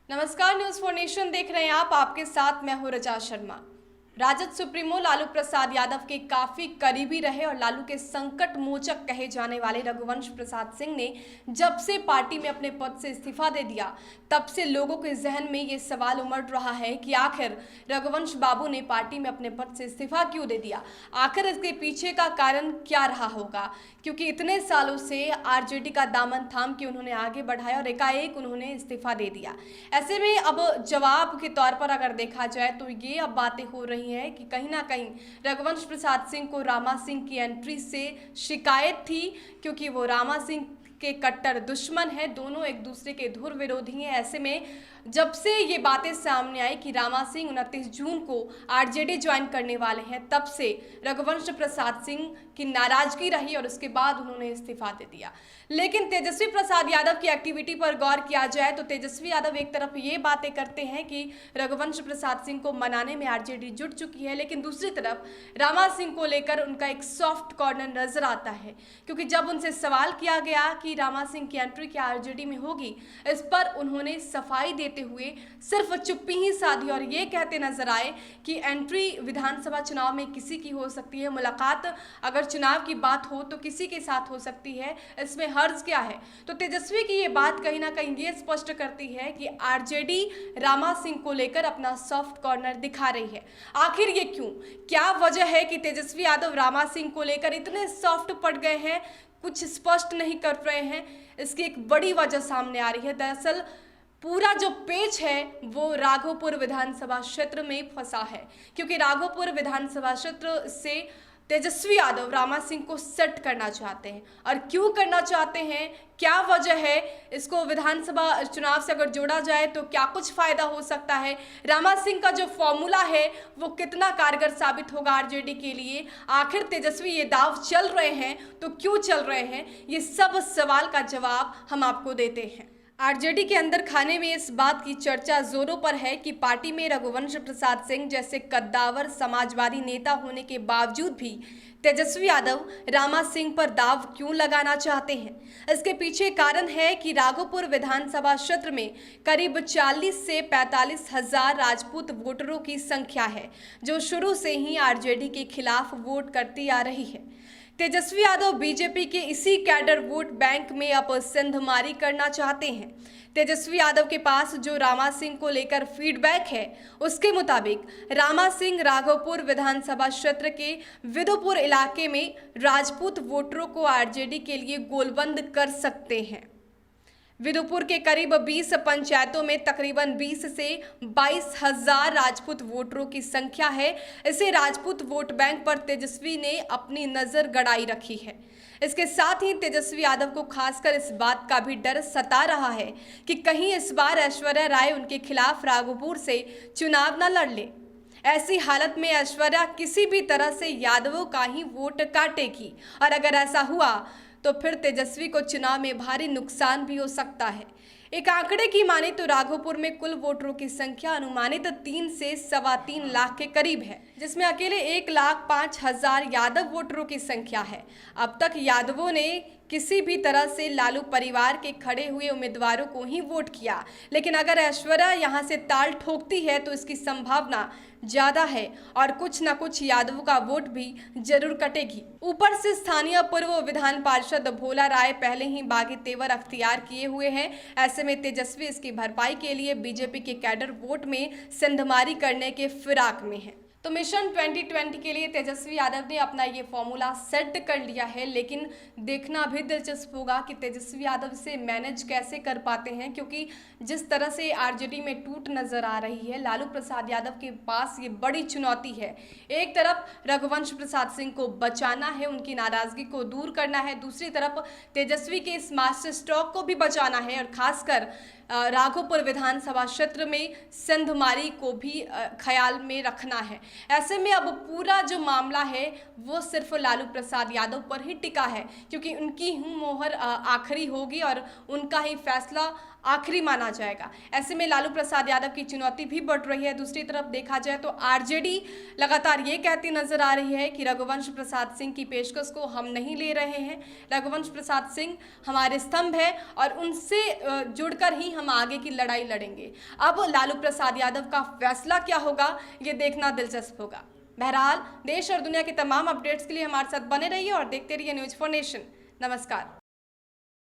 नमस्कार, news for nation देख रहे हैं आप। आपके साथ मैं हूं रजा शर्मा। राजद सुप्रीमो लालू प्रसाद यादव के काफी करीबी रहे और लालू के संकट मोचक कहे जाने वाले रघुवंश प्रसाद सिंह ने जब से पार्टी में अपने पद से इस्तीफा दे दिया, तब से लोगों के जहन में ये सवाल उमड़ रहा है कि आखिर रघुवंश बाबू ने पार्टी में अपने पद से इस्तीफा क्यों दे दिया। आखिर इसके पीछे का कारण क्या रहा होगा, क्योंकि इतने सालों से आरजेडी का दामन थाम के उन्होंने आगे बढ़ाया और एकाएक उन्होंने इस्तीफा दे दिया। ऐसे में अब जवाब के तौर पर अगर देखा जाए तो ये अब बातें हो रही है कि कहीं ना कहीं रघुवंश प्रसाद सिंह को रामा सिंह की एंट्री से शिकायत थी, क्योंकि वो रामा सिंह के कट्टर दुश्मन है, दोनों एक दूसरे के धुर विरोधी हैं। ऐसे में जब से ये बातें सामने आई कि रामा सिंह 29 जून को आरजेडी ज्वाइन करने वाले हैं, तब से रघुवंश प्रसाद सिंह की नाराजगी रही और उसके बाद उन्होंने इस्तीफा दे दिया। लेकिन तेजस्वी प्रसाद यादव की एक्टिविटी पर गौर किया जाए तो तेजस्वी यादव एक तरफ ये बातें करते हैं कि रघुवंश प्रसाद सिंह को मनाने में आरजेडी जुट चुकी है, लेकिन दूसरी तरफ रामा सिंह को लेकर उनका एक सॉफ्ट कॉर्नर नजर आता है, क्योंकि जब उनसे सवाल किया गया कि रामा सिंह की एंट्री क्या आरजेडी में होगी, इस पर उन्होंने सफाई देते हुए सिर्फ चुप्पी ही साधी और ये कहते नजर आए कि एंट्री विधानसभा चुनाव में किसी की हो सकती है, मुलाकात अगर चुनाव की बात हो तो किसी के साथ हो सकती है, इसमें हर्ज क्या है। तो तेजस्वी की ये बात कहीं ना कहीं ये स्पष्ट करती है कि आरजेडी रामा सिंह को लेकर अपना सॉफ्ट कॉर्नर दिखा रही है। आखिर ये क्यों, क्या वजह है कि तेजस्वी यादव रामा सिंह को लेकर इतने सॉफ्ट पड़ गए हैं, कुछ स्पष्ट नहीं कर रहे हैं। इसकी एक बड़ी वजह सामने आ रही है। दरअसल पूरा जो पेच है वो राघोपुर विधानसभा क्षेत्र में फंसा है, क्योंकि राघोपुर विधानसभा क्षेत्र से तेजस्वी यादव रामा सिंह को सेट करना चाहते हैं। और क्यों करना चाहते हैं, क्या वजह है, इसको विधानसभा चुनाव से अगर जोड़ा जाए तो क्या कुछ फायदा हो सकता है, रामा सिंह का जो फॉर्मूला है वो कितना कारगर साबित होगा आरजेडी के लिए, आखिर तेजस्वी ये दाव चल रहे हैं तो क्यों चल रहे हैं, ये सब सवाल का जवाब हम आपको देते हैं। आरजेडी के अंदर खाने में इस बात की चर्चा जोरों पर है कि पार्टी में रघुवंश प्रसाद सिंह जैसे कद्दावर समाजवादी नेता होने के बावजूद भी तेजस्वी यादव रामा सिंह पर दाव क्यों लगाना चाहते हैं। इसके पीछे कारण है कि राघोपुर विधानसभा क्षेत्र में करीब 40 से 45 हजार राजपूत वोटरों की संख्या है, जो शुरू से ही आरजेडी के खिलाफ वोट करती आ रही है। तेजस्वी यादव बीजेपी के इसी कैडर वोट बैंक में अब सिंधमारी करना चाहते हैं। तेजस्वी यादव के पास जो रामा सिंह को लेकर फीडबैक है, उसके मुताबिक रामा सिंह राघोपुर विधानसभा क्षेत्र के विदुपुर इलाके में राजपूत वोटरों को आरजेडी के लिए गोलबंद कर सकते हैं। विदुपुर के करीब 20 पंचायतों में तकरीबन 20 से 22 हजार राजपूत वोटरों की संख्या है। इसे राजपूत वोट बैंक पर तेजस्वी ने अपनी नजर गड़ाई रखी है। इसके साथ ही तेजस्वी यादव को खासकर इस बात का भी डर सता रहा है कि कहीं इस बार ऐश्वर्या राय उनके खिलाफ राघोपुर से चुनाव न लड़ ले। ऐसी हालत में ऐश्वर्या किसी भी तरह से यादवों का ही वोट काटेगी और अगर ऐसा हुआ तो फिर तेजस्वी को चुनाव में भारी नुकसान भी हो सकता है। एक आंकड़े की माने तो राघोपुर में कुल वोटरों की संख्या अनुमानित 3 से 3.25 लाख के करीब है, जिसमें अकेले 1,05,000 यादव वोटरों की संख्या है। अब तक यादवों ने किसी भी तरह से लालू परिवार के खड़े हुए उम्मीदवारों को ही वोट किया, लेकिन अगर ऐश्वर्या यहां से ताल ठोकती है तो इसकी संभावना ज्यादा है और कुछ न कुछ यादवों का वोट भी जरूर कटेगी। ऊपर से स्थानीय पूर्व विधान पार्षद भोला राय पहले ही बागी तेवर अख्तियार किए हुए हैं। ऐसे में तेजस्वी इसकी भरपाई के लिए बीजेपी के कैडर वोट में सिंधमारी करने के फिराक में है। तो मिशन 2020 के लिए तेजस्वी यादव ने अपना ये फॉर्मूला सेट कर लिया है, लेकिन देखना भी दिलचस्प होगा कि तेजस्वी यादव इसे मैनेज कैसे कर पाते हैं, क्योंकि जिस तरह से आरजेडी में टूट नजर आ रही है, लालू प्रसाद यादव के पास ये बड़ी चुनौती है। एक तरफ रघुवंश प्रसाद सिंह को बचाना है, उनकी नाराजगी को दूर करना है, दूसरी तरफ तेजस्वी के इस मास्टर स्ट्रोक को भी बचाना है और खासकर राघोपुर विधानसभा क्षेत्र में सिंधमारी को भी ख्याल में रखना है। ऐसे में अब पूरा जो मामला है वो सिर्फ लालू प्रसाद यादव पर ही टिका है, क्योंकि उनकी ही मोहर आखिरी होगी और उनका ही फैसला आखिरी माना जाएगा। ऐसे में लालू प्रसाद यादव की चुनौती भी बढ़ रही है। दूसरी तरफ देखा जाए तो आरजेडी लगातार ये कहती नजर आ रही है कि रघुवंश प्रसाद सिंह की पेशकश को हम नहीं ले रहे हैं। रघुवंश प्रसाद सिंह हमारे स्तंभ है और उनसे जुड़कर ही हम आगे की लड़ाई लड़ेंगे। अब लालू प्रसाद यादव का फैसला क्या होगा, ये देखना दिलचस्प होगा। बहरहाल देश और दुनिया के तमाम अपडेट्स के लिए हमारे साथ बने रहिए और देखते रहिए न्यूज़4 नेशन। नमस्कार।